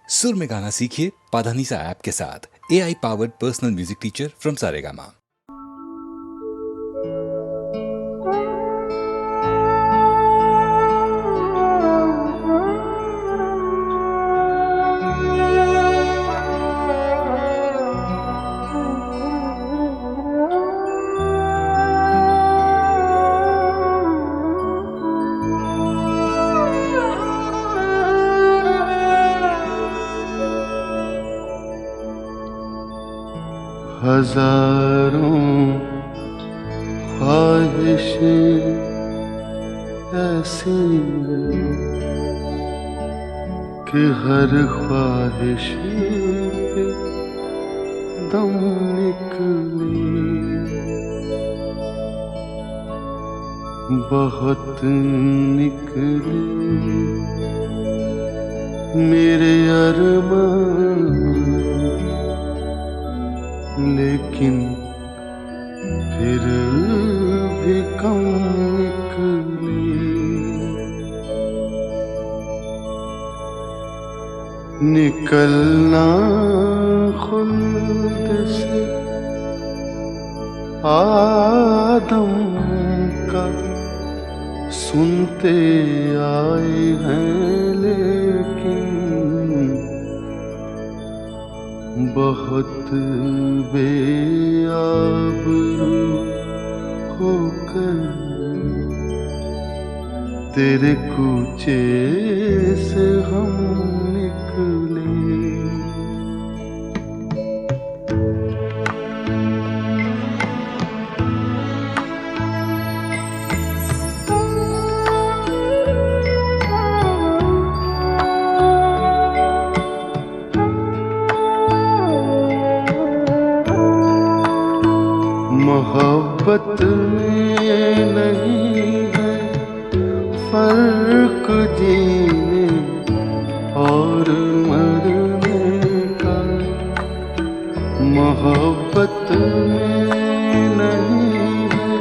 सुर में गाना सीखिए पाधानीसा ऐप के साथ। AI powered personal music teacher from Saregama. हजारों ख्वाहिशें ऐसी कि हर ख्वाहिश पे दम निकले, बहुत निकले मेरे अरमान, लेकिन फिर भी कम निकले। निकलना खुल्द से आदम का सुनते आए हैं, लेकिन बहुत बेआबरू होकर तेरे कूचे से हम निकले। मोहब्बत में नहीं है फर्क जीने और मरने का, मोहब्बत में नहीं है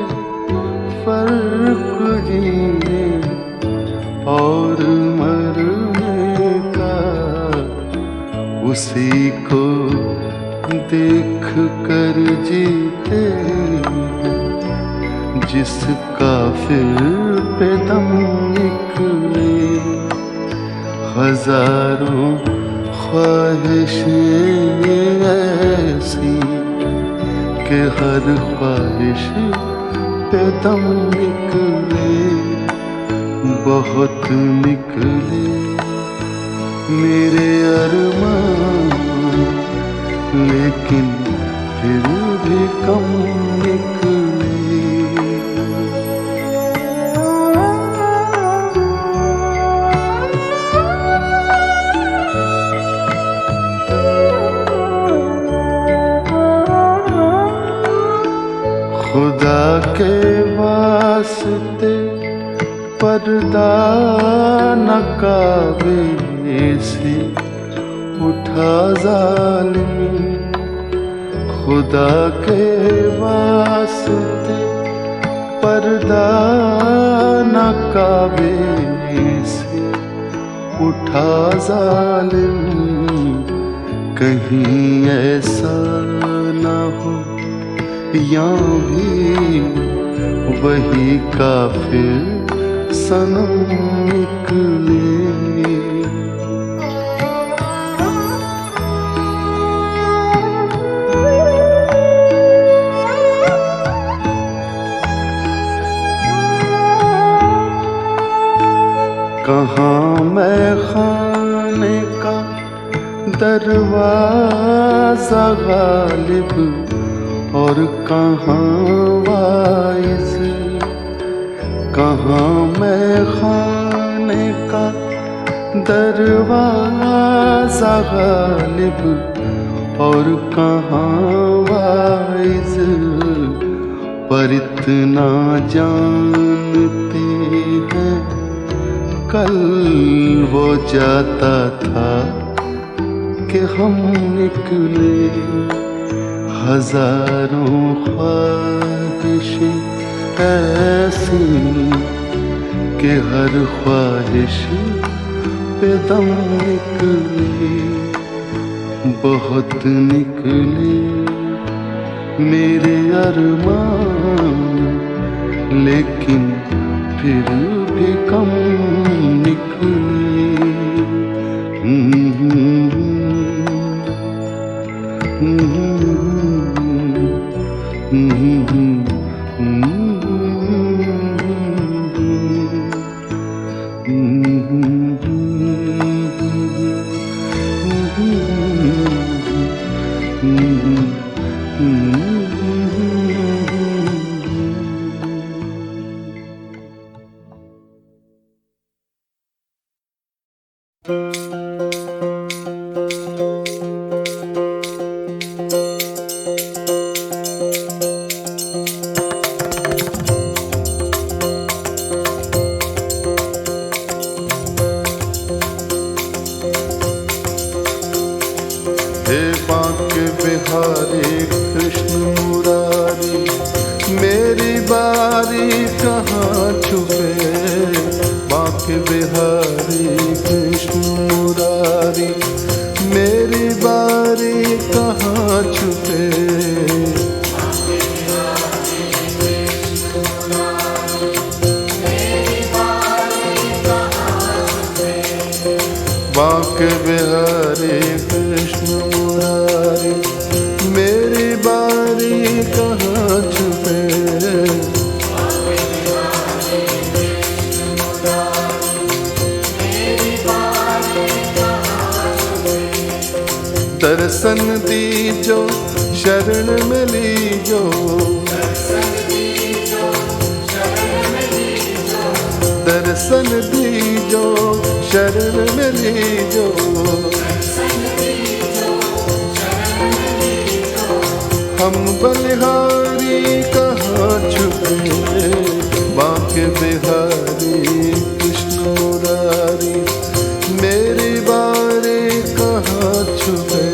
फर्क जीने और मरने का। उसी को देख कर जीते जिसका फिर पे दम निकले। हजारों ख्वाहिशें ऐसी कि हर ख्वाहिश पे दम निकले, बहुत निकले मेरे अरमान, लेकिन फिर भी कम निकले। खुदा के वास्ते पर्दा न काबे से उठा जालिम, खुदा के वास्ते पर्दा न काबे से उठा जालिम। कहीं ऐसा न हो या भी वही काफिर सनम निकले। कहाँ मैं खाने का दरवाजा गालिब और कहाँ वाइज, कहाँ मैं खाने का दरवाजा गालिब और कहाँ वाइज। पर इतना जानते हैं कल वो जाता था कि हम निकले। हजारों ख्वाहिशें ऐसी कि हर ख्वाहिश पे दम निकले। बहुत निकले मेरे अरमान, लेकिन फिर भी कम निकले। हे बांके बिहारी कृष्ण मुरारी, मेरी बारी कहाँ छुपे। बांके बिहारी कृष्ण मुरारी, मेरी बारी कहाँ छुपे। बांके बिहारी कृष्ण मुरारी, मेरी बारी कहाँ छुपे। दर्शन दीजो शरण में लीजो, दर्शन दीजो शरण में लीजो। हम बलिहारी कहाँ छुपे। बांके बिहारी कृष्ण मुरारी, मेरी बारी कहाँ छुपे।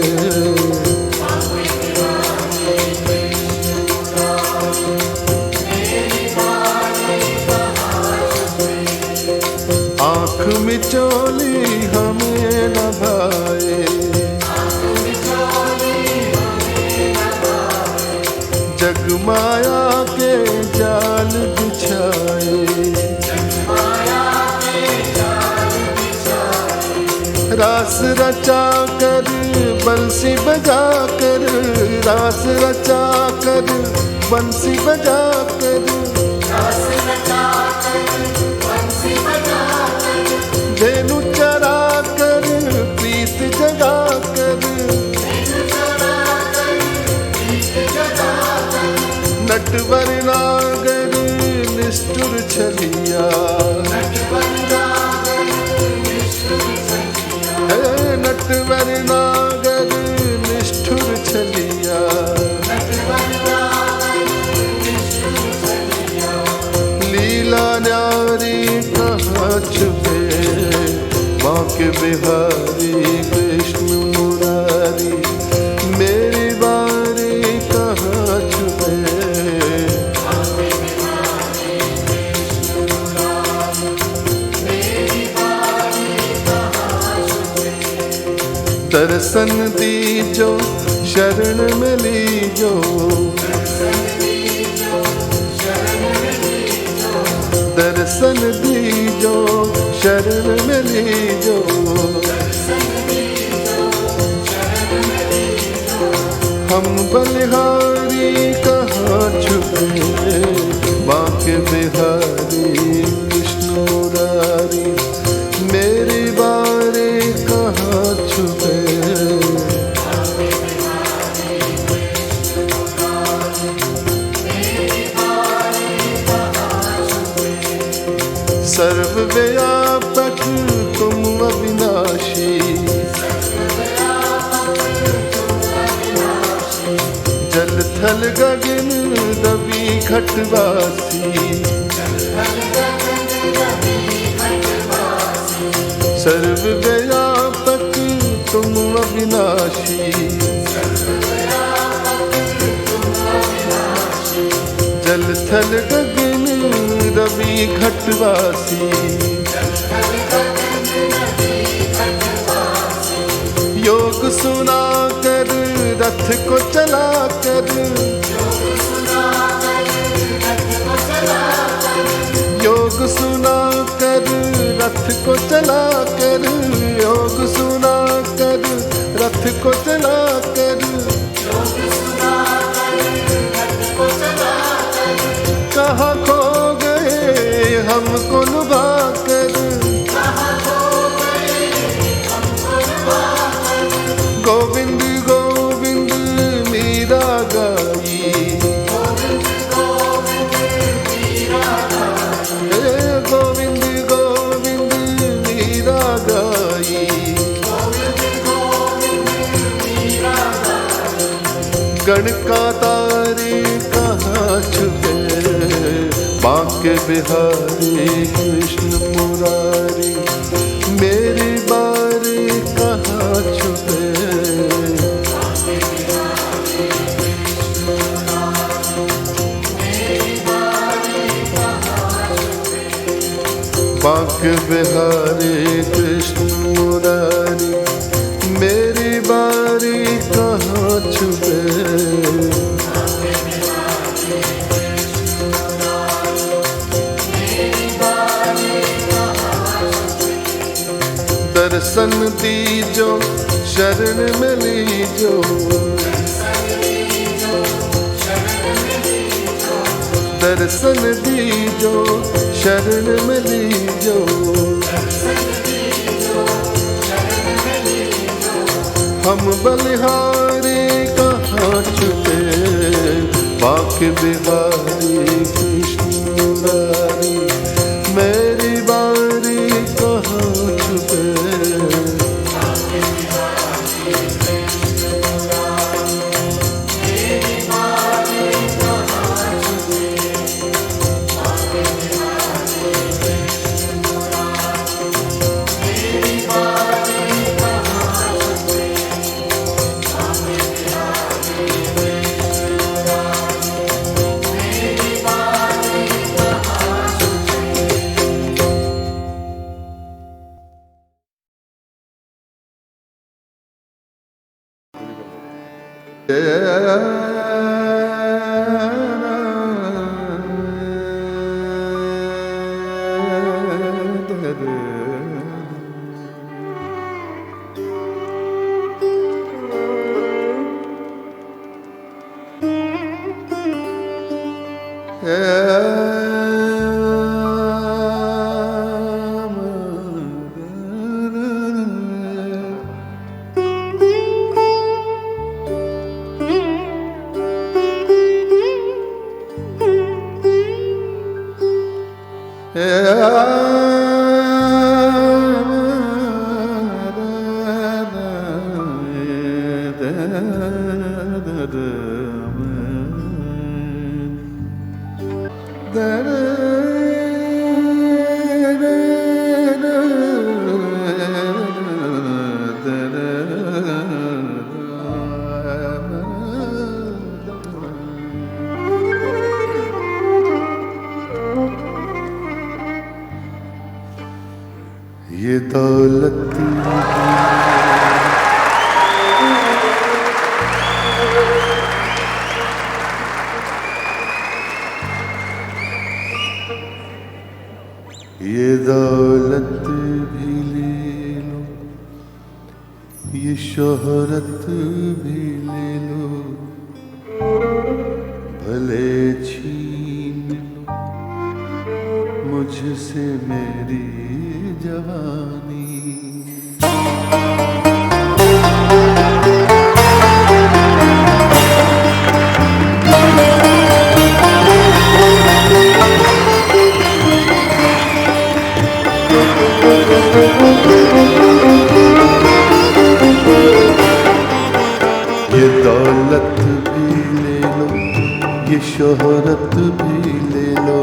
आँख मिचौली हमें न भाए, जग माया के जाल बिछाए। रास रचा कर बंसी बजा कर, रास रचा कर बंसी बजा कर। धेनु चरा कर प्रीत जगा कर, नटवर नागर निष्ठुर छलिया। है नटवर नागर निष्ठुर छलिया। लीला न्यारी कहाँ छुपे। बांके बिहारी कृष्ण मुरारी, मेरी बारी कहाँ छुपे। दर्शन दीजो शरण में लीजो, दर्शन दीजो शरण में लीजो। हम बलिहारी कहाँ छुपे। बांके बिहारी कृष्ण मुरारी, मेरी बारी कहाँ छुपे। सर्वव्यापक तुम अविनाशी, जल थल गगन रवि घटवासी। सर्वव्यापक तुम अविनाशी, जल थल गगन रवि घटवासी। योग सुना कर रथ को चला कर, योग सुना कर रथ को चला कर, योग सुना कर रथ को चला कर, कहाँ खो गए हमको लुभा कर, गोविंद गोविंद मीरा गाई, गोविंद गोविंद मीरा गाई, गण का तारे कहाँ छुपे, बांके बिहारी कृष्ण मुरारी, मेरी बारी कहाँ छुपे, बांके बिहारी कृष्ण मुरारी, मेरी बारी कहाँ छुपे, दर्शन दीजो शरण में लीजो, दर्शन दीजो शरण में लीजो, हम बलिहारी कहाँ छुपे, बांके बिहारी कृष्ण मुरारी, मेरी बारी कहाँ छुपे, ये दौलत ये दौलत भी ले लो, ये शोहरत भी ले लो, भले छीन लो मुझसे मेरी जवानी। ये दौलत भी ले लो, ये शोहरत भी ले लो,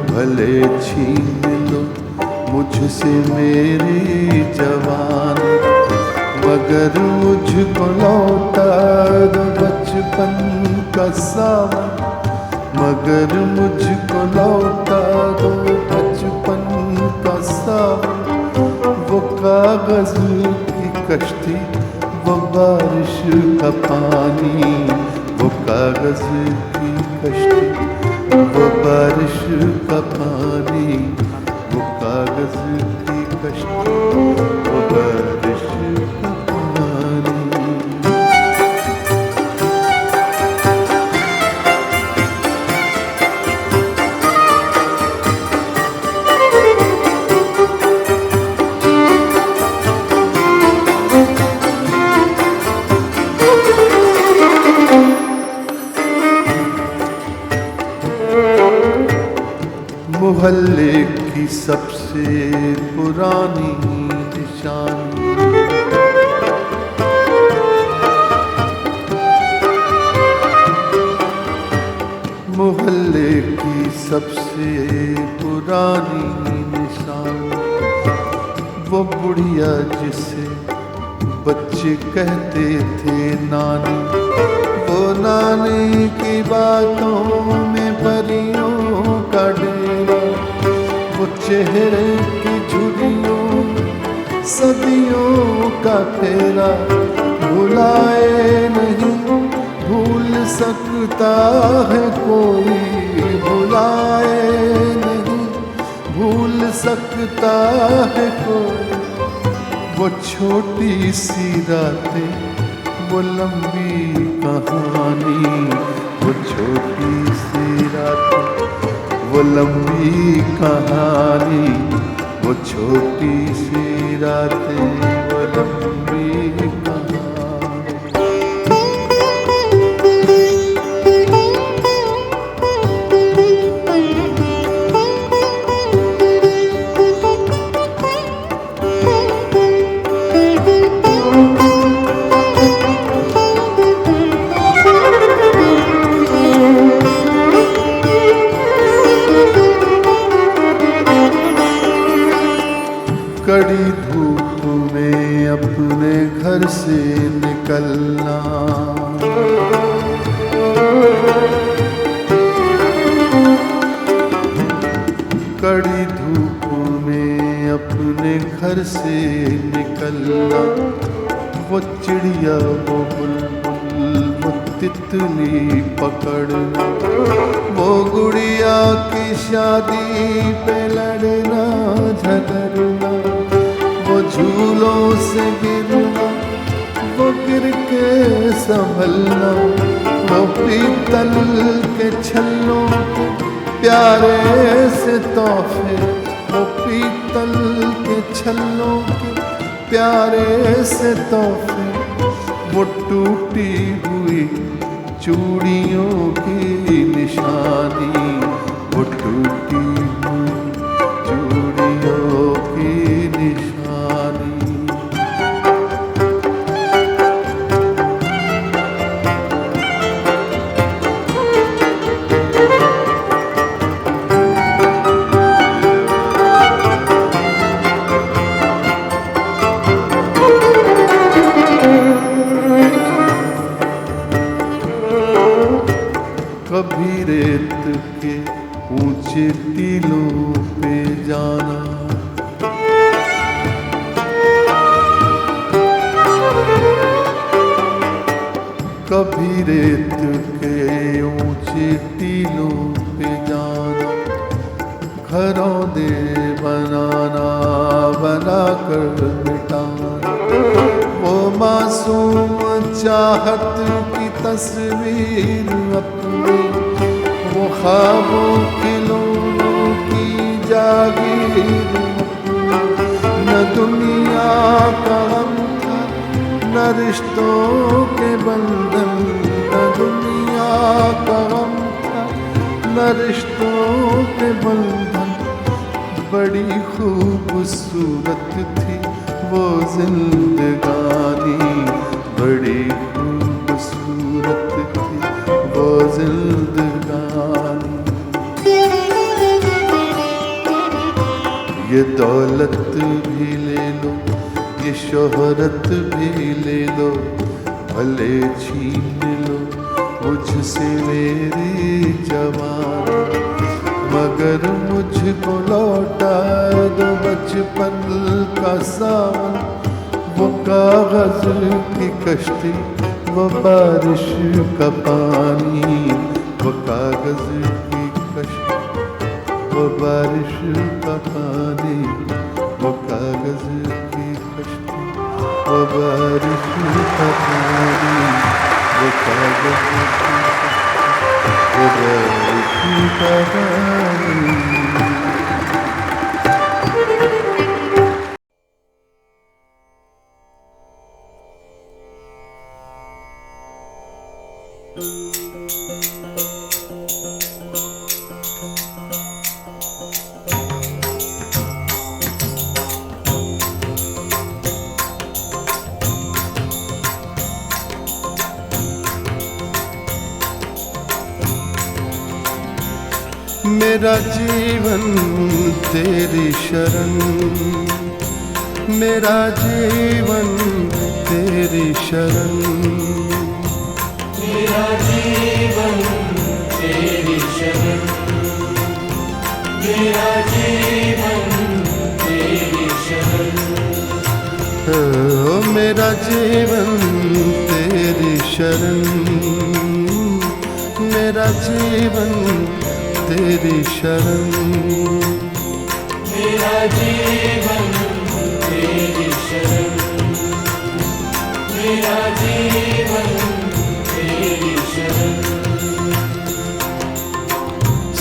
भले छीन लो मुझसे मेरी जवान, मगर मुझको लौटा दो बचपन का सावन, मगर मुझको लौटा दो बचपन का सावन। वो कागज की कश्ती वो बारिश का पानी, वो कागज की कश्ती, वो बारिश का पानी, वो कागज की कश्ती, वो बारिश का पानी। मोहल्ले की सबसे पुरानी निशानी, मोहल्ले की सबसे पुरानी निशानी, वो बुढ़िया जिसे बच्चे कहते थे नानी, वो नानी की बातों में परियों का डेरा, वो चेहरे की झुर्रियों सदियों का फेरा, भुलाए नहीं भूल सकता है कोई, भुलाए नहीं भूल सकता है कोई। वो छोटी सी रातें, वो लंबी कहानी, वो छोटी सी रातें, वो लंबी कहानी, वो छोटी सी रातें, वो लंबी कहानी। कड़ी धूप में अपने घर से निकलना, कड़ी धूप में अपने घर से निकलना, वो चिड़िया वो बुलबुल वो तितली पकड़ना, वो गुड़िया की शादी पे लड़ना झगड़ना, वो झूलों से गिरना, वो गिर के संभलना, वो पीतल के छल्लों के प्यारे से तोहफे, वो पीतल के छल्लों के प्यारे से तोहफे, वो टूटी हुई चूड़ियों की निशानी, वो टूटी हुई चूड़ियों की निशानी। कभी रेत के ऊंचे टीलों पे जाना, कभी रेत के ऊंचे टीलों पे जाना, घरौंदे बनाना बना कर मिटाना, वो मासूम चाहत की तस्वीर अपनी, वो ख्वाबों खिलौनों की जागीर अपनी, न दुनिया का गम था न रिश्तों के बंधन, न दुनिया का गम था न रिश्तों के बंधन, बड़ी खूबसूरत थी वो जिंदगानी, बड़ी खूबसूरत थी वो जिंदगानी। ये दौलत भी ले लो, ये शोहरत भी ले लो, भले छीन लो मुझसे मेरी जवानी, मगर मुझको लौटा दो बचपन का सावन, वो कागज की कश्ती, वो बारिश का पानी, वो कागज की कश्ती, वो बारिश का पानी, वो कागज की कश्ती, वो बारिश का पानी, वो कागज की कश्ती, वो बारिश का पानी। मेरा जीवन तेरी शरण, मेरा जीवन तेरी शरण, मेरा जीवन तेरी शरण, मेरा जीवन तेरी शरण, ओ मेरा जीवन तेरी शरण, मेरा जीवन तेरी शरण, मेरा जीवन तेरी शरण, मेरा जीवन तेरी शरण।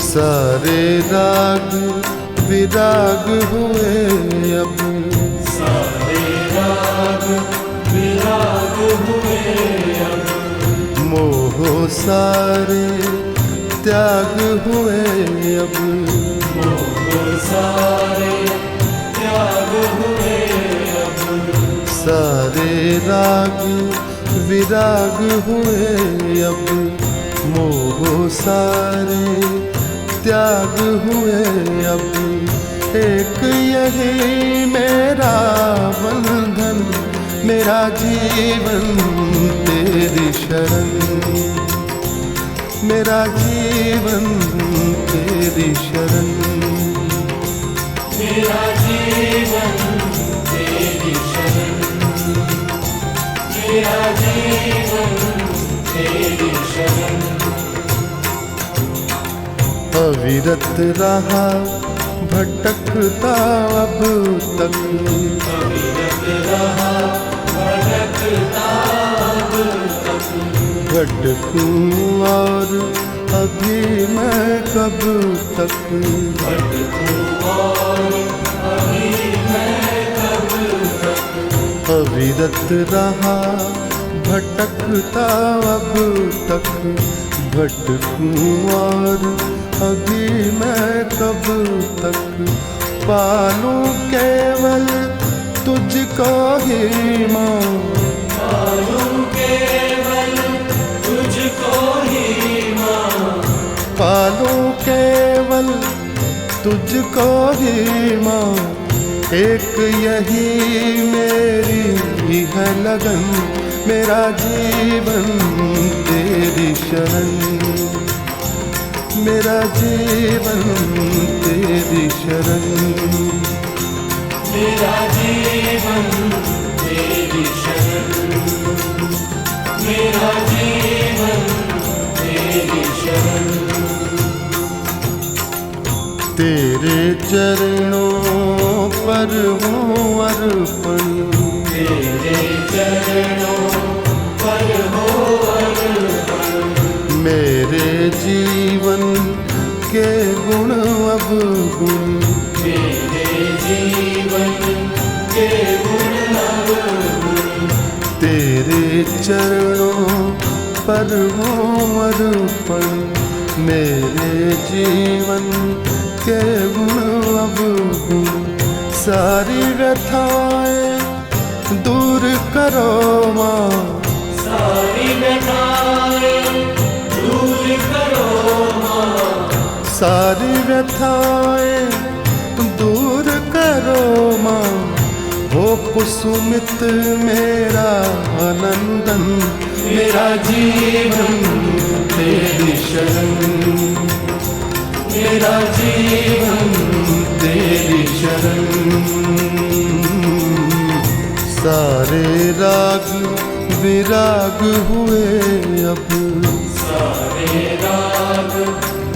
सारे राग विराग हुए अब, सारे राग विराग हुए अब, मोह सारे त्याग हुए अब, मोह सारे त्याग हुए अब, सारे राग विराग हुए अब, मोह सारे त्याग हुए अब। एक यही मेरा बंधन, मेरा जीवन तेरी शरण, मेरा जीवन तेरी शरण, मेरा जीवन तेरी शरण, मेरा जीवन तेरी शरण। अविरत रहा भटकता अब तक, अविरत रहा भटकता अब तक, भटकूं और अभी मैं कब तक, भटकूं और अभी मैं कब तक, अविरत रहा भटकता अब तक, भटकूं और अभी मैं कब तक। पालूं केवल तुझको ही माँ, पालूं केवल तुझको ही माँ, पालूं केवल तुझको ही माँ। एक यही मेरी है लगन, मेरा जीवन तेरी शरण, मेरा जीवन तेरी शरण, मेरा जीवन तेरी शरण, मेरा जीवन तेरी शरण। तेरे चरणों पर हूँ अर्पण, तेरे चरणों पर हो अर्पण, मेरे जीवन के गुण अब गुण, मेरे जीवन के गुण अब गुण, तेरे चरणों पर हूँ अर्पण, मेरे जीवन के गुण अब गुण। सारी व्यथाएं दूर करो माँ, सारी व्यथाएं दूर करो माँ, सारी व्यथाएं दूर करो माँ। हो कुसुमित मेरा आनंदन, मेरा जीवन तेरी शरण, मेरा जीवन तेरी शरण। सारे राग विराग हुए अब, सारे राग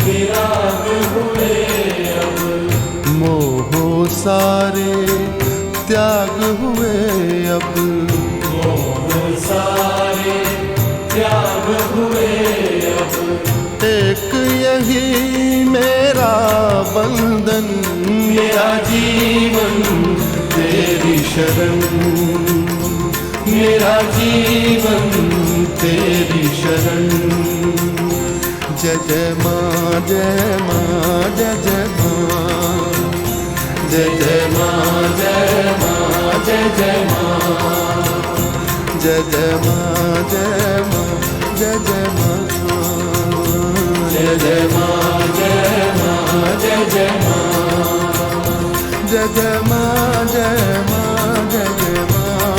विराग हुए अब, मोह सारे त्याग हुए अब, मोह सारे त्याग हुए अब, एक यही मेरा बंधन, मेरा जीवन तेरी शरण, मेरा जीवन तेरी शरण। जय जय माँ जय माँ जय जय माँ, जय जय माँ जय माँ जय जय माँ, जय जय माँ जय माँ जय जय माँ, जय जय माँ जय माँ जय जय माँ, जय जय माँ जय माँ जय जय माँ,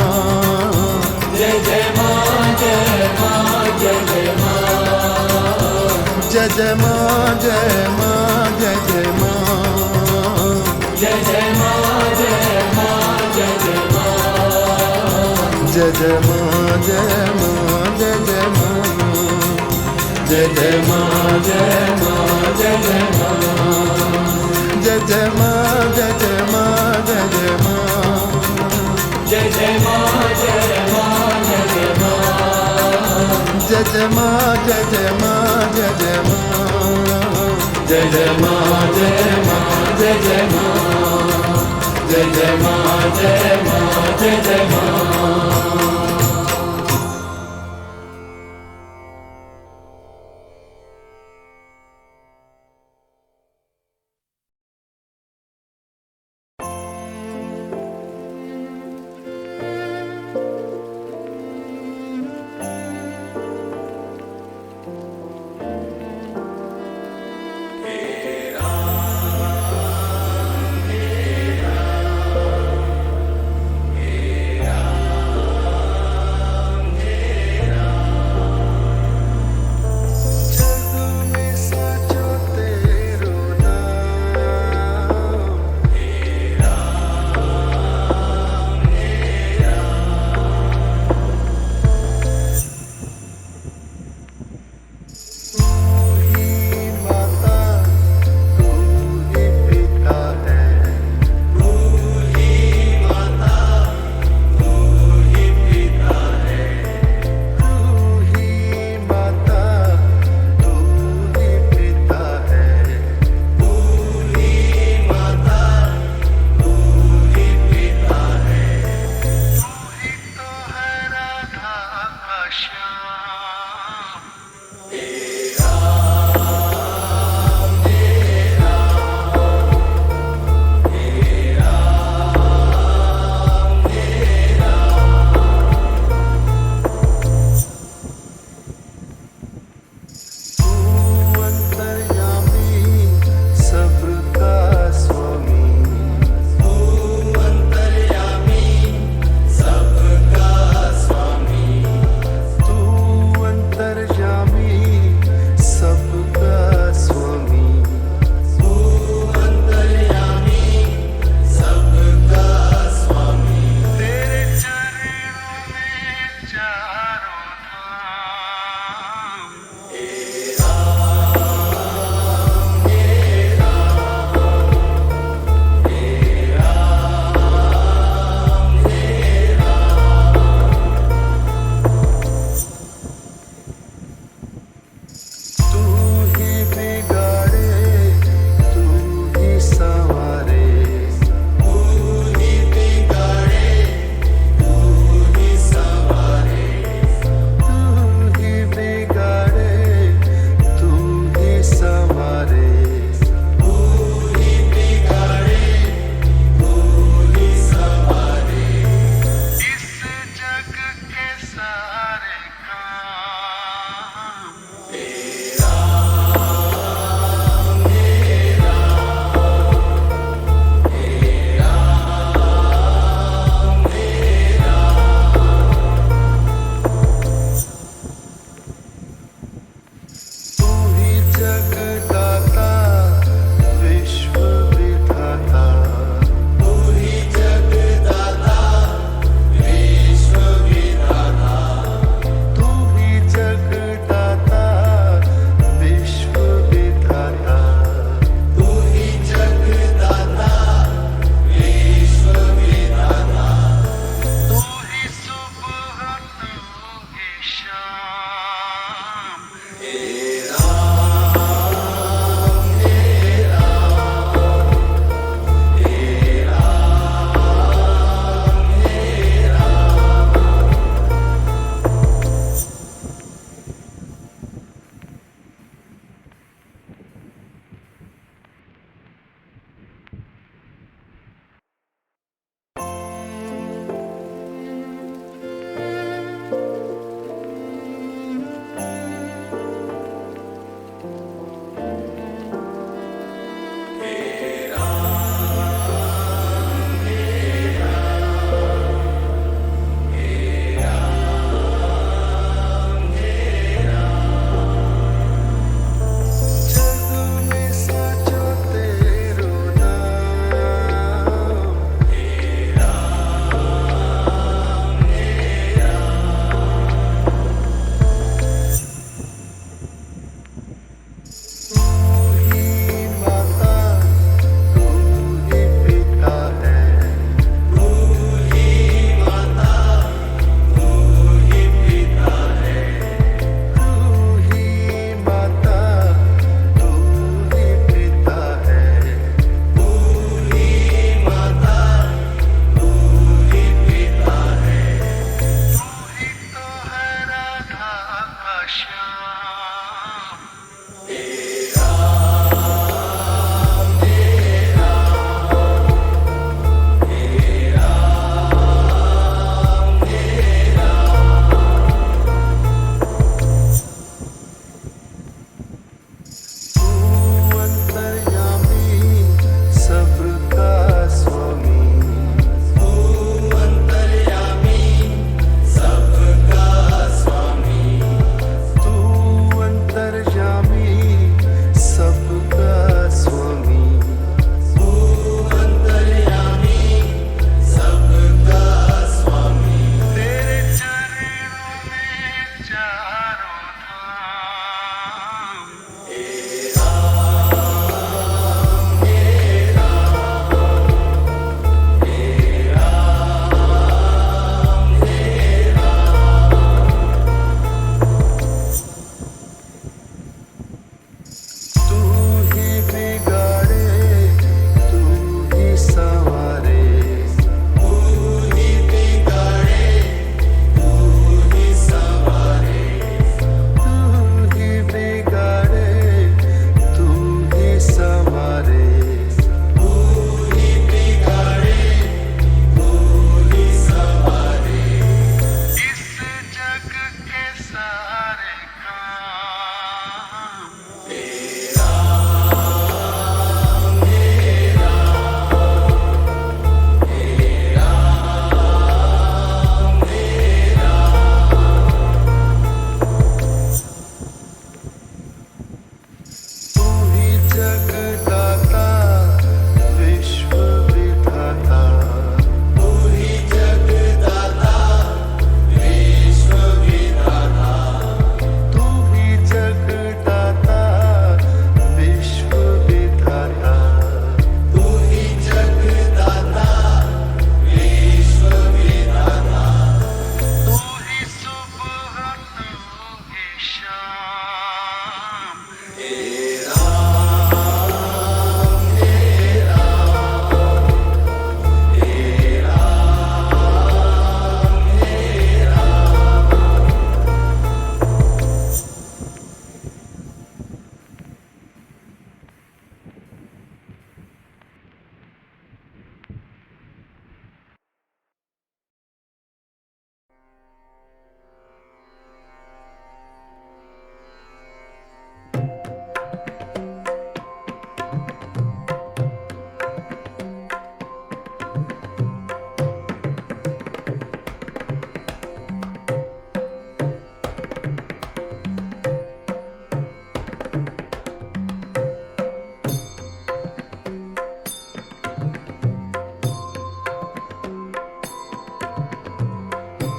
जय जय माँ जय माँ जय जय माँ, जय जय माँ जय माँ जय जय माँ, जय जय माँ जय माँ जय जय माँ, जय जय माँ जय माँ जय जय माँ, जय जय माँ जय माँ जय जय माँ, जय जय माँ जय जय माँ जय जय माँ, जय जय माँ जय माँ जय जय माँ, जय जय माँ जय जय माँ जय जय माँ, जय जय माँ जय माँ जय जय माँ, जय जय माँ जय माँ जय जय माँ।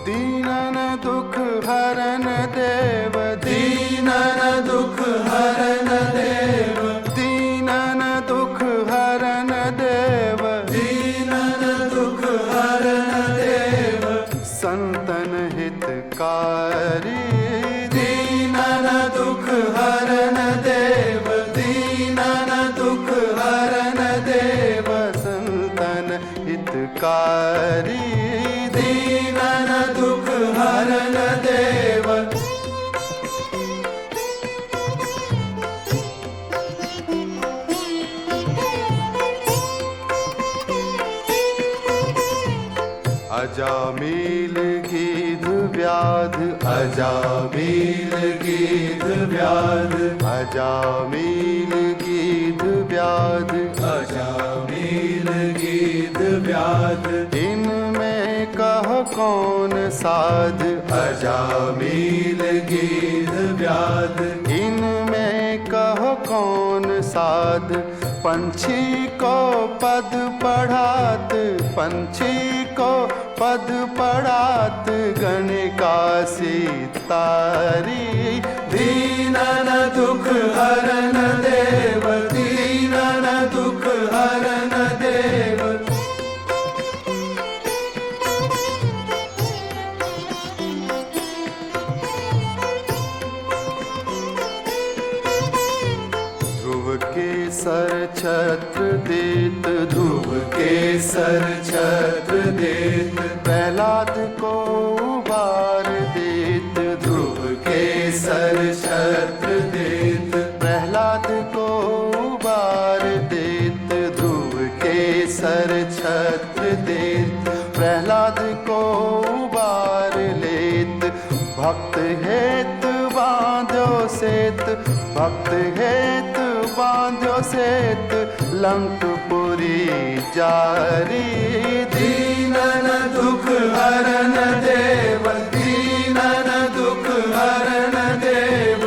दीनन दुख हरन देव, दीनन दुख हरन देव, दीनन दुख हरन देव, दीनन दुख हरन देव, संतन हितकारी, दीनन दुख हरन देव, दीनन दुख हरन देव, संतन हितकारी, दीनन दुख हरन देव। अजामिल गीध व्याध, अजामिल गीध व्याध, अजामिल गीध व्याध, अजामिल गीध व्याध, इनमें कह कौन साध, अजामिल गीध व्याध, इनमें कह कौन साध, पंछी को पद पढ़ात, पंछी को पद पढ़ात, गणिका सितारी, दीनन दुख हरन देव, दीनन दुख हरन देव। सर छत्र देत, ध्रुव के सर छत्र देत, प्रहलाद को उबार देत, ध्रुव के सर छत्र देत, प्रहलाद को उबार देत, ध्रुव के सर छत्र देत, प्रहलाद को उबार लेत, भक्त हेत बांध्यो सेत, भक्त हेत बांध्यो सेत, लंकपुरी जारी, दीनन दुख हरन देव, दीनन दुख हरन देव।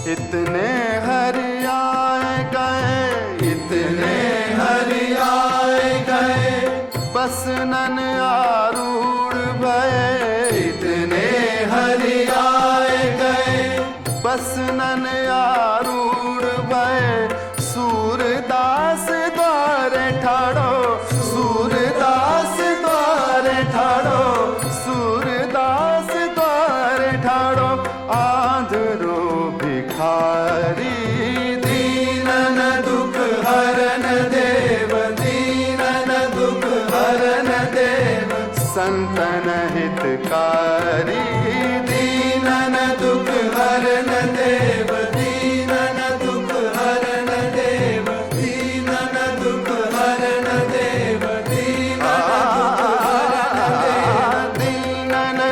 इतने हरि आए गए, इतने हरि आए गए, बस नन आरूढ़ भये, इतने हरि आए गए, बस नन आरूढ़ भये, सूरदास द्वारे ठाड़ो, सूरदास द्वारे ठाड़ो, सूरदास द्वारे ठाड़ो, आंधरो भिखारी, दीनन दुख हरन देव, दीनन दुख हरन देव, संतन हितकारी, दीनन दुख हरन देव, दीनन दुख हरन देव, दीनन दुख हरन देव, दीनन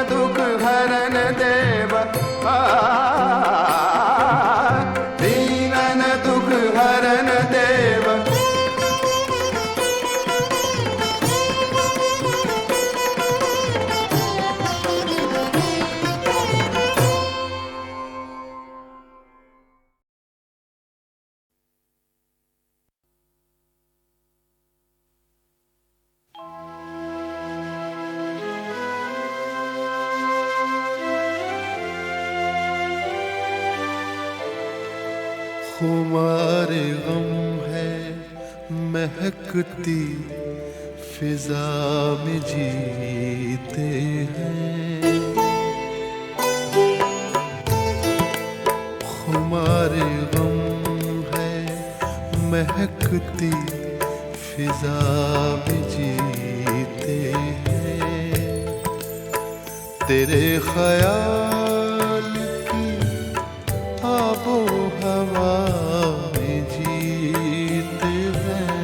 दुख हरन देव, दीनन दुख हरन देव। हमारे गम है महकती फिजा में जीते हैं, हमारे गम है महकती फिजा में जीते हैं, तेरे ख्याल की आबो हवा में जीते हैं,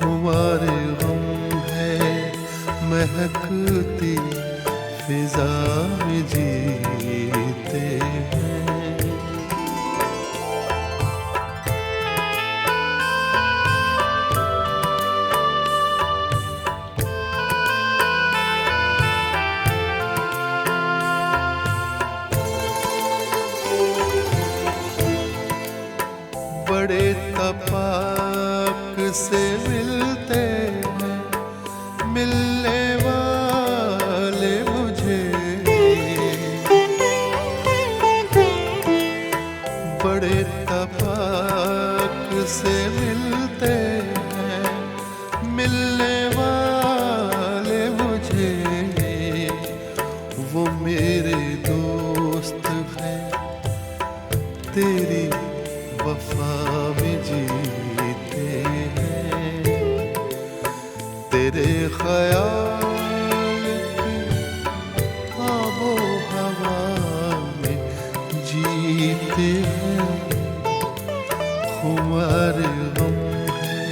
हमारे गम है महकती फिजा में जीते हैं। बड़े तपाक से मिलते हैं मिलने वाले मुझे, बड़े तपाक से मिलते हैं मिलने वाले मुझे, वो मेरे दोस्त हैं तेरी वफा में जीते हैं, तेरे ख्याल की आबो हवा में जीते हैं, हमारे गम है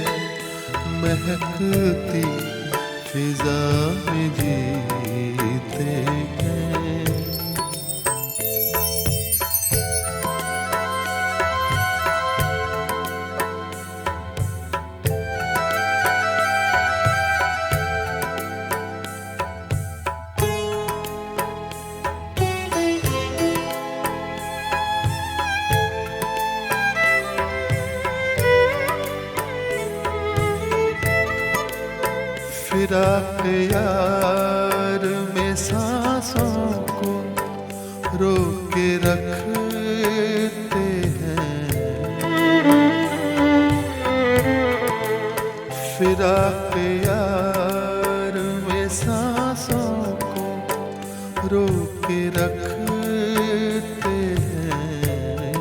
महकती फिजा में जीते हैं। फिराक यार में सांसों को रोक के रखते हैं, फिराक यार में सांसों को रोक के रखते हैं,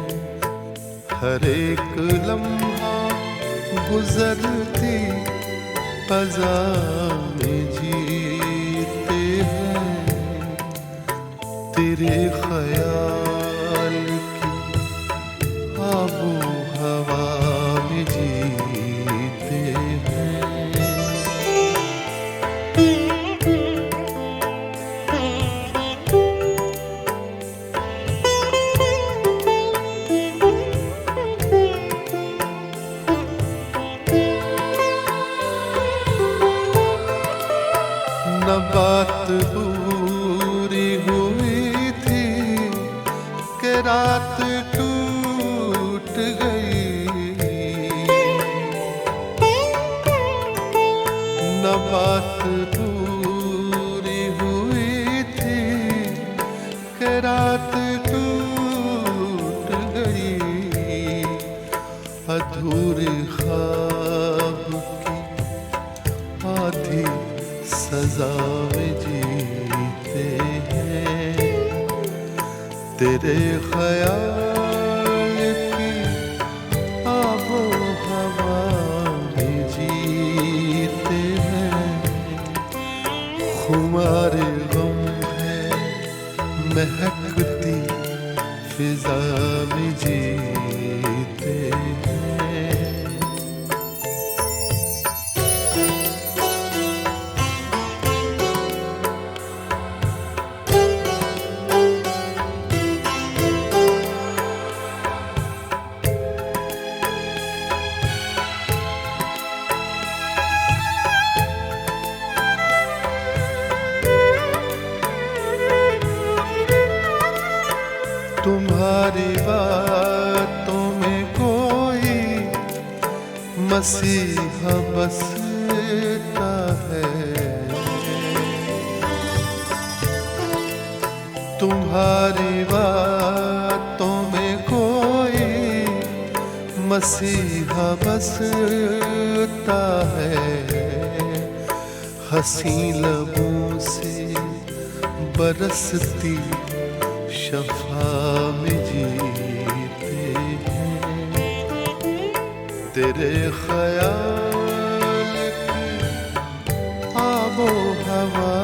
हर एक लम्हा गुजरती फजा में जीते हैं, तेरे ख्याल की आबो हवा में जीते हैं। न बात पूरी हुई थी कि रात टूट गई, न बात पूरी हुई थी कि रात टूट गई। अधूरे ख्वाब की आधी सजा में जीते हैं, तेरे ख्याल की आबो हवा में जीते हैं। खुमारे गम है महकती फिजा में जीते हैं। तुम्हारी बातों में कोई मसीहा बसता है, तुम्हारी बातों में कोई मसीहा बसता है। हंसी लबों से बरसती शफा में जीते हैं, तेरे ख्याल की आबो हवा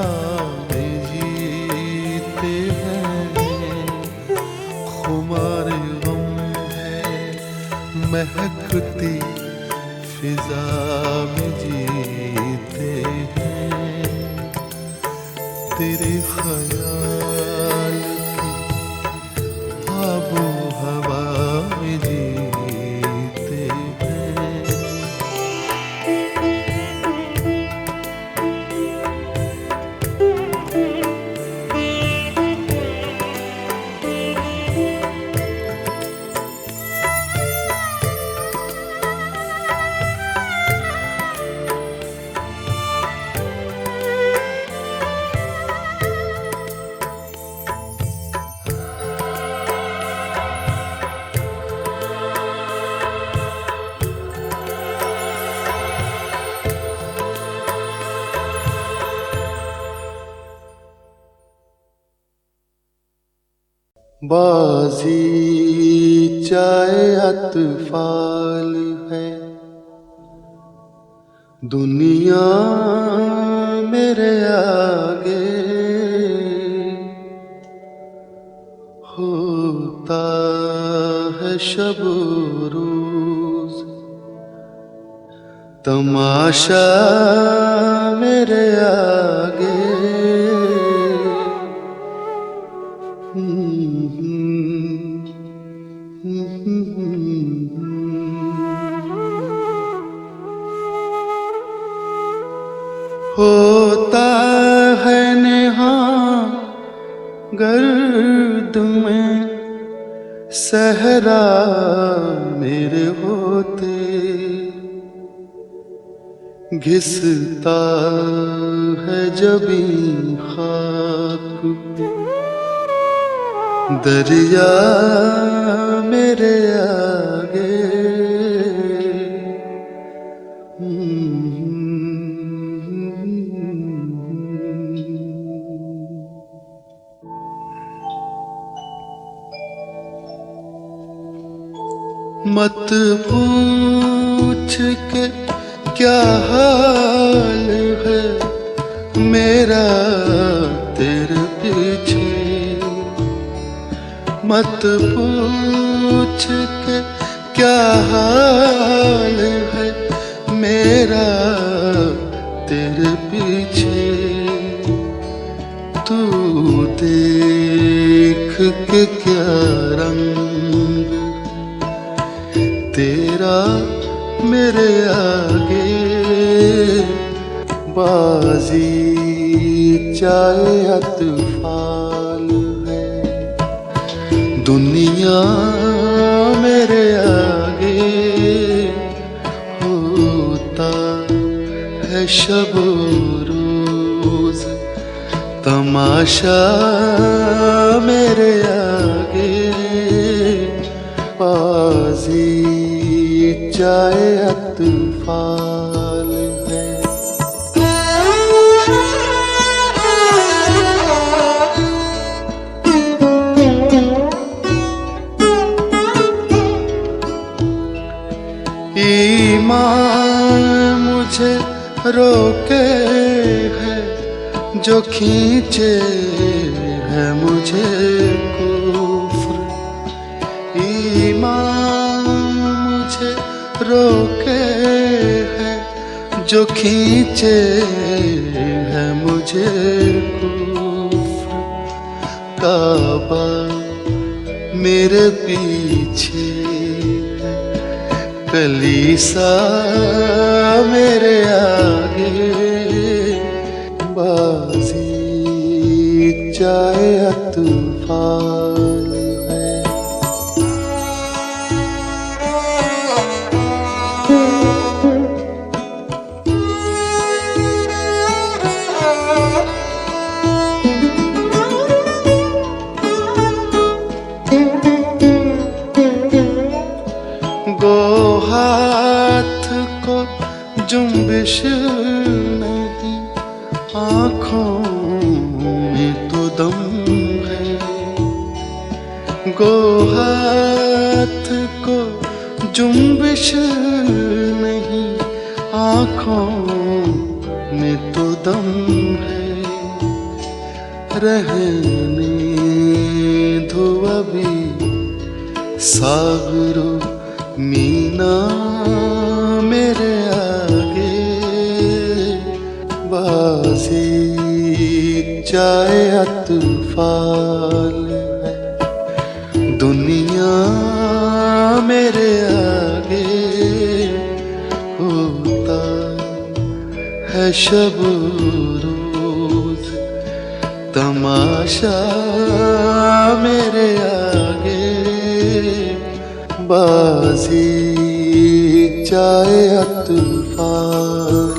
में जीते हैं। खुमार गम है महकती फिजा में जीते हैं, तेरे ख्याल आबो हवा में जीते हैं। बाजी चाहे अतफाल है, दुनिया मेरे आगे होता है शब रोज, तमाशा मेरे आगे। होता है नेहा गर्द में सहरा मेरे होते, घिसता है जबी खाक दरिया मेरे आगे। मत पूछ के क्या हाल है मेरा तेरे पीछे, मत पूछ के क्या हाल है मेरा तेरे पीछे। तू देख के क्या रंग तेरा मेरे आगे, बाजी चाहे या तूफान है, दुनिया मेरे आगे होता है शब रोज तमाशा मेरे आगे, बाजी चाहे या तूफान है। ईमान मुझे रोके है जो खींचे है मुझे कुफ्र, ईमान मुझे रोके है जो खींचे है मुझे कुफ्र। काबा मेरे पीछे कलीसा मेरे आगे, बाजी चाहे या तूफान है। गो हाथ को जुम्बिश नहीं, आँखों में तो दम है। गो हाथ को जुम्बिश नहीं, आँखों में तो दम है। रहने दो अभी सागरो मीना मेरे आगे, बाजी चाहे या तूफान है, दुनिया मेरे आगे होता है शब रोज तमाशा मेरे आगे, बाजी चाहे या तूफान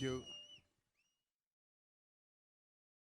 Thank you.